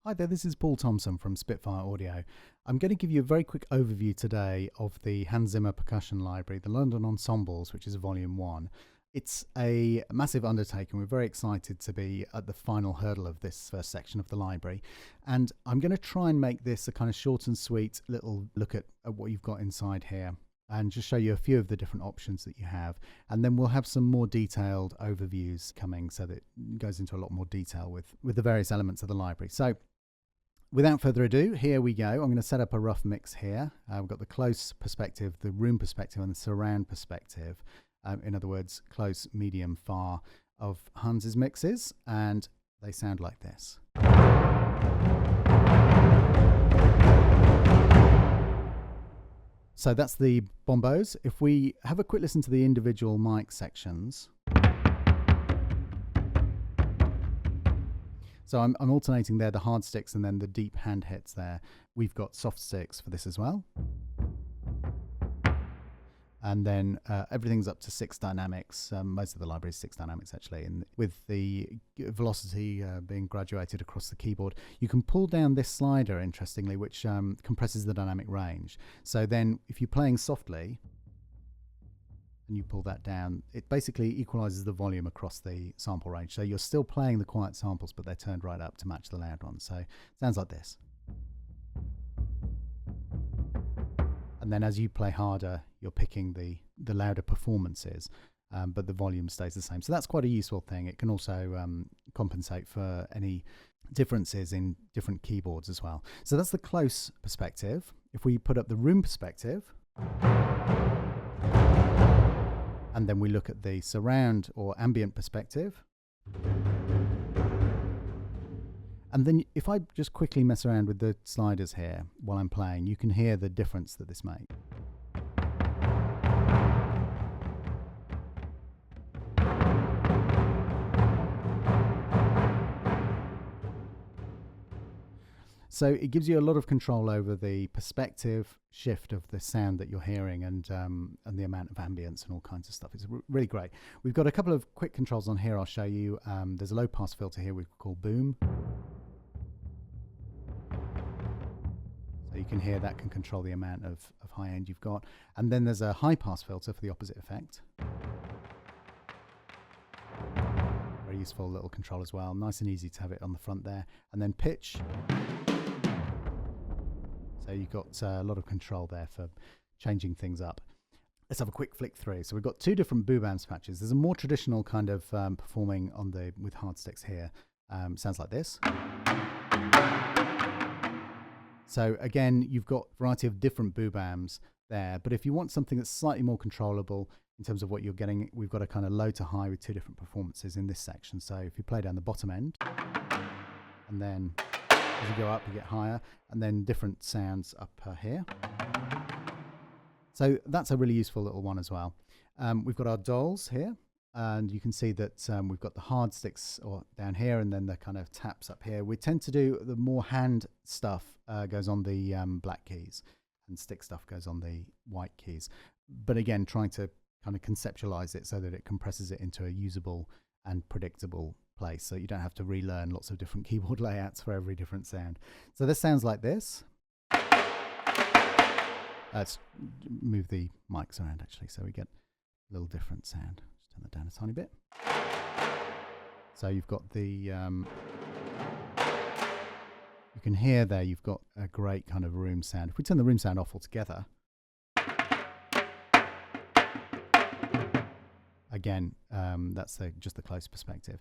Hi there, this is Paul Thompson from Spitfire Audio. I'm going to give you a very quick overview today of the Hans Zimmer Percussion Library, the London Ensembles, which is Volume 1. It's a massive undertaking. We're very excited to be at the final hurdle of this first section of the library. And I'm going to try and make this a kind of short and sweet little look at what you've got inside here, and just show you a few of the different options that you have. And then we'll have some more detailed overviews coming, so that it goes into a lot more detail with the various elements of the library. So without further ado, here we go. I'm going to set up a rough mix here. We've got the close perspective, the room perspective, and the surround perspective. In other words, close, medium, far of Hans's mixes, and they sound like this. So that's the bombos. If we have a quick listen to the individual mic sections. So I'm alternating there the hard sticks and then the deep hand hits there. We've got soft sticks for this as well. And then everything's up to 6 dynamics. Most of the library is 6 dynamics actually. And with the velocity being graduated across the keyboard, you can pull down this slider, interestingly, which compresses the dynamic range. So then if you're playing softly, and you pull that down, it basically equalizes the volume across the sample range. So you're still playing the quiet samples, but they're turned right up to match the loud ones. So it sounds like this. And then as you play harder, you're picking the louder performances, but the volume stays the same. So that's quite a useful thing. It can also compensate for any differences in different keyboards as well. So that's the close perspective. If we put up the room perspective, and then we look at the surround or ambient perspective. And then if I just quickly mess around with the sliders here while I'm playing, you can hear the difference that this makes. So it gives you a lot of control over the perspective shift of the sound that you're hearing, and the amount of ambience and all kinds of stuff. It's really great. We've got a couple of quick controls on here I'll show you. There's a low pass filter here we call boom. So you can hear that can control the amount of high end you've got. And then there's a high pass filter for the opposite effect. Very useful little control as well. Nice and easy to have it on the front there. And then pitch. So you've got a lot of control there for changing things up. Let's have a quick flick through. So we've got 2 different boo bams patches. There's a more traditional kind of performing on with hard sticks here. Sounds like this. So again, you've got a variety of different boo bams there. But if you want something that's slightly more controllable in terms of what you're getting, we've got a kind of low to high with 2 different performances in this section. So if you play down the bottom end, and then as you go up, you get higher, and then different sounds up here. So that's a really useful little one as well. We've got our dolls here, and you can see that we've got the hard sticks down here, and then the kind of taps up here. We tend to do the more hand stuff goes on the black keys, and stick stuff goes on the white keys. But again, trying to kind of conceptualize it so that it compresses it into a usable and predictable place, so you don't have to relearn lots of different keyboard layouts for every different sound. So this sounds like this. Let's move the mics around actually, so we get a little different sound. Just turn that down a tiny bit. So you've got the you can hear there, you've got a great kind of room sound. If we turn the room sound off altogether, again, that's just the close perspective.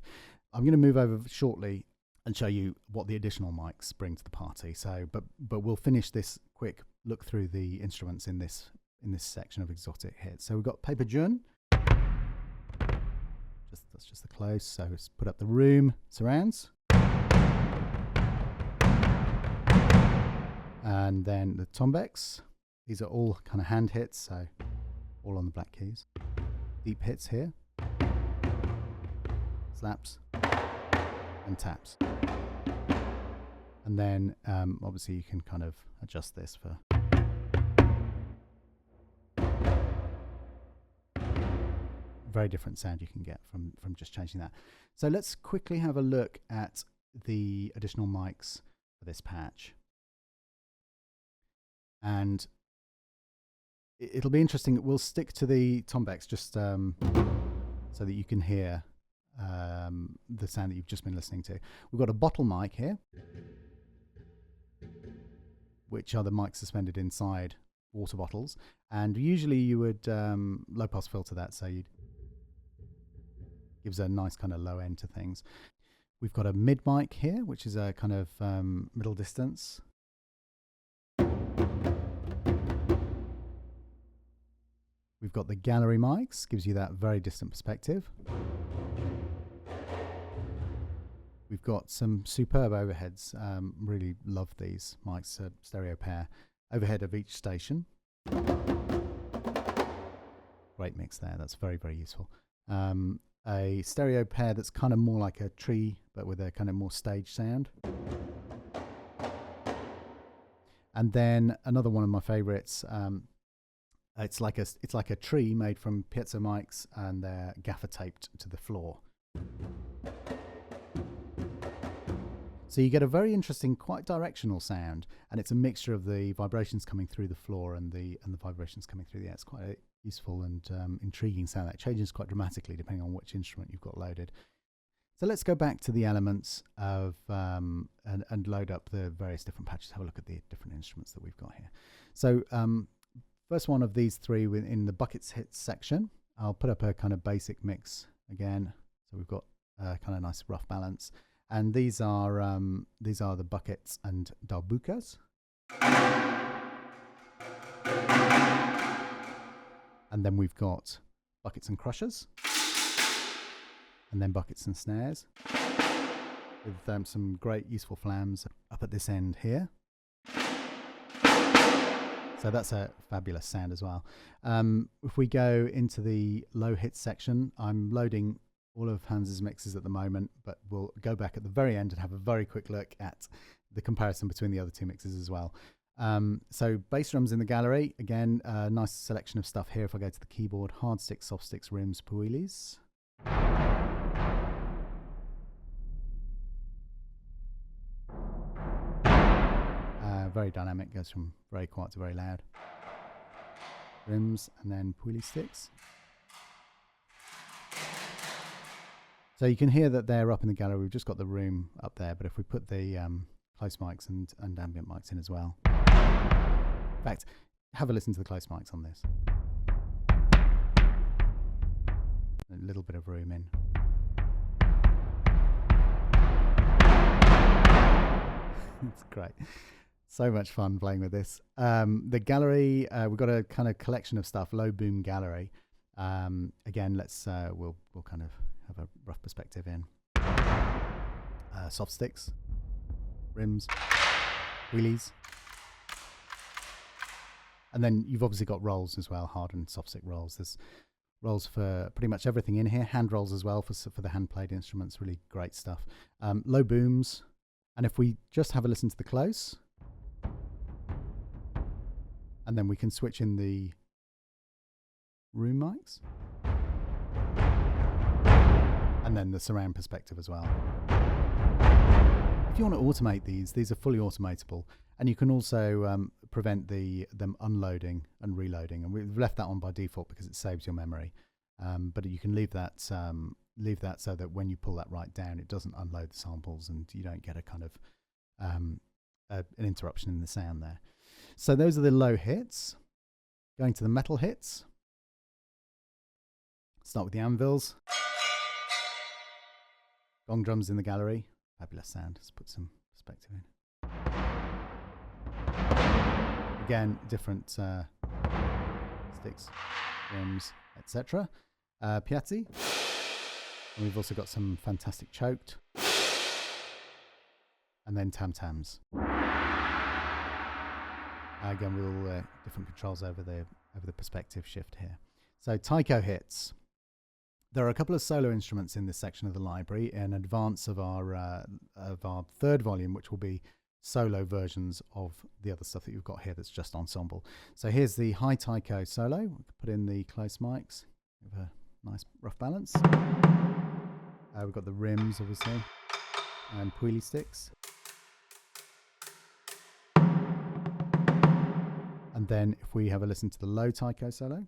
I'm going to move over shortly and show you what the additional mics bring to the party. So, but we'll finish this quick look through the instruments in this section of exotic hits. So we've got Paper Jun. That's just the close. So let's put up the room surrounds, and then the tombecs. These are all kind of hand hits, so all on the black keys. Deep hits here, slaps, and taps. And then obviously you can kind of adjust this for very different sound you can get from just changing that. So let's quickly have a look at the additional mics for this patch. And it'll be interesting. We'll stick to the tombecs just so that you can hear the sound that you've just been listening to. We've got a bottle mic here, which are the mics suspended inside water bottles. And usually you would low pass filter that, so you'd gives a nice kind of low end to things. We've got a mid mic here, which is a kind of middle distance. We've got the gallery mics, gives you that very distant perspective. We've got some superb overheads. Really love these mics, stereo pair. Overhead of each station. Great mix there, that's very, very useful. A stereo pair that's kind of more like a tree, but with a kind of more stage sound. And then another one of my favorites, it's like a tree made from piezo mics, and they're gaffer taped to the floor. So you get a very interesting, quite directional sound, and it's a mixture of the vibrations coming through the floor and the vibrations coming through the air. It's quite a useful and intriguing sound that changes quite dramatically depending on which instrument you've got loaded. So let's go back to the elements of and load up the various different patches. Have a look at the different instruments that we've got here. So first one of these three in the buckets hits section. I'll put up a kind of basic mix again. So we've got a kind of nice rough balance. And these are the buckets and darbukas. And then we've got buckets and crushers. And then buckets and snares. With some great useful flams up at this end here. So that's a fabulous sound as well. If we go into the low hits section, I'm loading all of Hans's mixes at the moment, but we'll go back at the very end and have a very quick look at the comparison between the other two mixes as well. So bass drums in the gallery, again, a nice selection of stuff here. If I go to the keyboard, hard sticks, soft sticks, rims, puilis. Very dynamic, goes from very quiet to very loud. Rims and then puili sticks. So you can hear that they're up in the gallery. We've just got the room up there, but if we put the close mics and ambient mics in as well. In fact, have a listen to the close mics on this. A little bit of room in. It's great. So much fun playing with this. The gallery, we've got a kind of collection of stuff, low boom gallery. Again, let's we'll kind of have a rough perspective in. Soft sticks, rims, wheelies. And then you've obviously got rolls as well, hard and soft stick rolls. There's rolls for pretty much everything in here. Hand rolls as well for the hand played instruments, really great stuff. Low booms. And if we just have a listen to the close, and then we can switch in the room mics. And then the surround perspective as well. If you want to automate these are fully automatable, and you can also prevent them unloading and reloading. And we've left that on by default because it saves your memory. But you can leave that so that when you pull that right down, it doesn't unload the samples, and you don't get a kind of an interruption in the sound there. So those are the low hits. Going to the metal hits. Start with the anvils. Gong drums in the gallery. Fabulous sound. Let's put some perspective in. Again, different sticks, rims, etc. Piazzi. And we've also got some fantastic choked. And then tam-tams. Again, with all different controls over the perspective shift here. So taiko hits. There are a couple of solo instruments in this section of the library in advance of our third volume, which will be solo versions of the other stuff that you've got here that's just ensemble. So here's the high taiko solo. We can put in the close mics. We have a nice rough balance. We've got the rims, obviously, and puili sticks. then if we have a listen to the low taiko solo.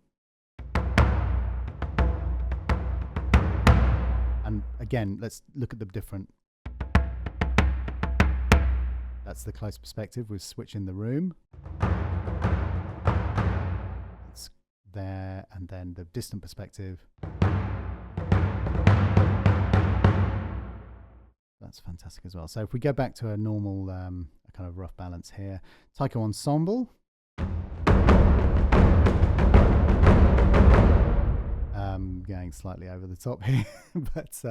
And again, let's look at the different. That's the close perspective. We're switching the room. It's there, and then the distant perspective. That's fantastic as well. So if we go back to a normal kind of rough balance here, taiko ensemble. Going slightly over the top here, but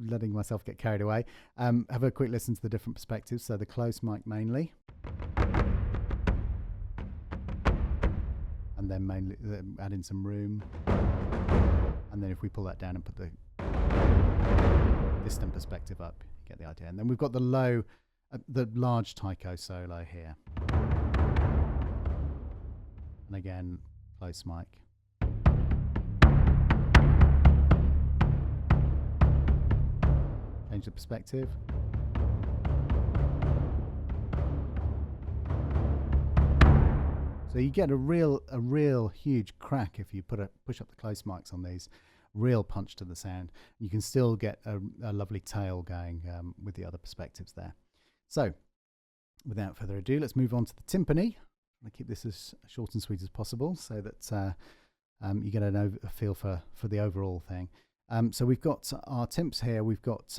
letting myself get carried away. Have a quick listen to the different perspectives. So the close mic mainly, and then mainly add in some room, and then if we pull that down and put the distant perspective up, you get the idea. And then we've got the low, the large taiko solo here, and again close mic. Change the perspective. So you get a real huge crack if you push up the close mics on these. Real punch to the sound. You can still get a lovely tail going with the other perspectives there. So, without further ado, let's move on to the timpani. I'm going to keep this as short and sweet as possible so that you get a feel for the overall thing. So we've got our timps here. We've got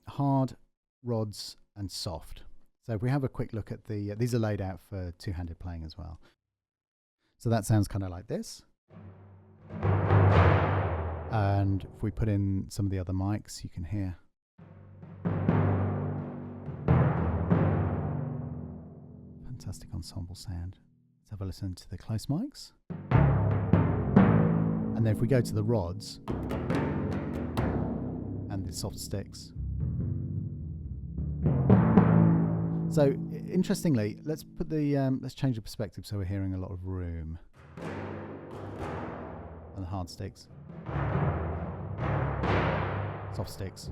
hard, rods, and soft. So if we have a quick look at these are laid out for two-handed playing as well. So that sounds kind of like this. And if we put in some of the other mics, you can hear. Fantastic ensemble sound. Let's have a listen to the close mics. And then if we go to the rods, and the soft sticks. So interestingly, let's put the let's change the perspective so we're hearing a lot of room on the hard sticks, soft sticks.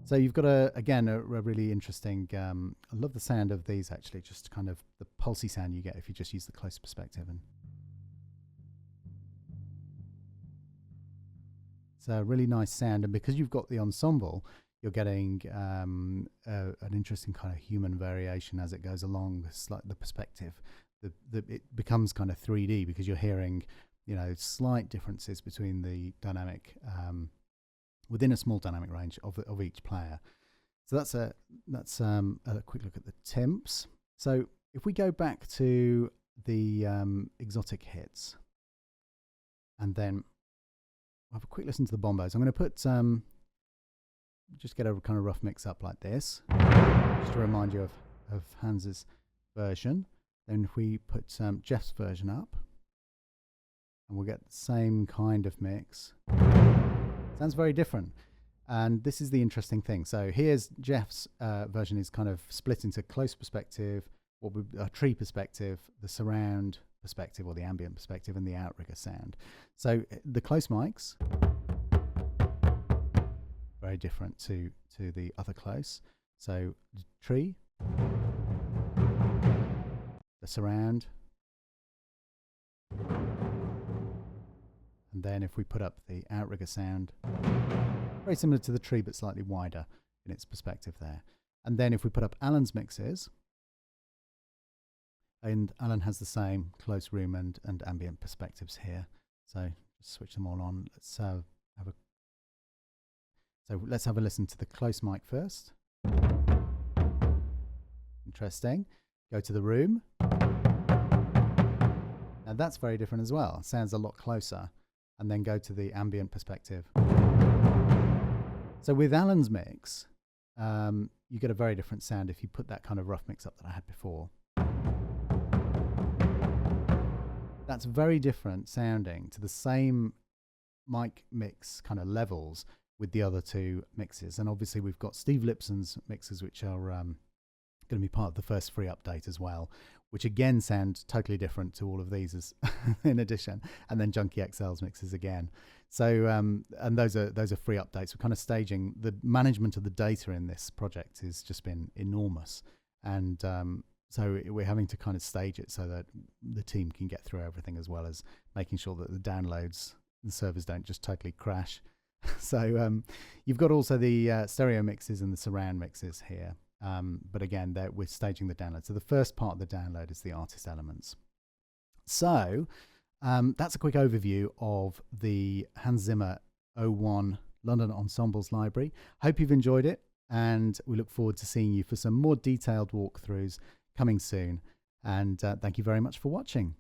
So you've got a really interesting. I love the sound of these actually, just kind of the pulsy sound you get if you just use the close perspective. And it's a really nice sound, and because you've got the ensemble, you're getting an interesting kind of human variation as it goes along. It's like the perspective, it becomes kind of 3D because you're hearing, slight differences between the dynamic within a small dynamic range of each player. So that's a quick look at the timps. So if we go back to the exotic hits, and then have a quick listen to the bombos. I'm going to put just get a kind of rough mix up like this, just to remind you of Hans's version. Then if we put Jeff's version up, and we'll get the same kind of mix. Sounds very different, and this is the interesting thing. So here's Jeff's version is kind of split into close perspective, a tree perspective, the surround perspective or the ambient perspective, and the outrigger sound. So the close mics, very different to the other close. So the tree, the surround, and then if we put up the outrigger sound, very similar to the tree but slightly wider in its perspective there. And then if we put up Alan's mixes, and Alan has the same close room and ambient perspectives here. So just switch them all on. Let's have a listen to the close mic first. Interesting. Go to the room. Now that's very different as well. Sounds a lot closer. And then go to the ambient perspective. So with Alan's mix, you get a very different sound if you put that kind of rough mix up that I had before. That's very different sounding to the same mic mix kind of levels with the other two mixes. And obviously we've got Steve Lipson's mixes, which are going to be part of the first free update as well, which again sound totally different to all of these as in addition. And then Junkie XL's mixes again. So and those are free updates. We're kind of staging the management of the data in this project has just been enormous. And So we're having to kind of stage it so that the team can get through everything, as well as making sure that the downloads, the servers don't just totally crash. So you've got also the stereo mixes and the surround mixes here. But again, we're staging the download. So the first part of the download is the artist elements. So that's a quick overview of the Hans Zimmer 01 London Ensembles library. Hope you've enjoyed it, and we look forward to seeing you for some more detailed walkthroughs coming soon. And thank you very much for watching.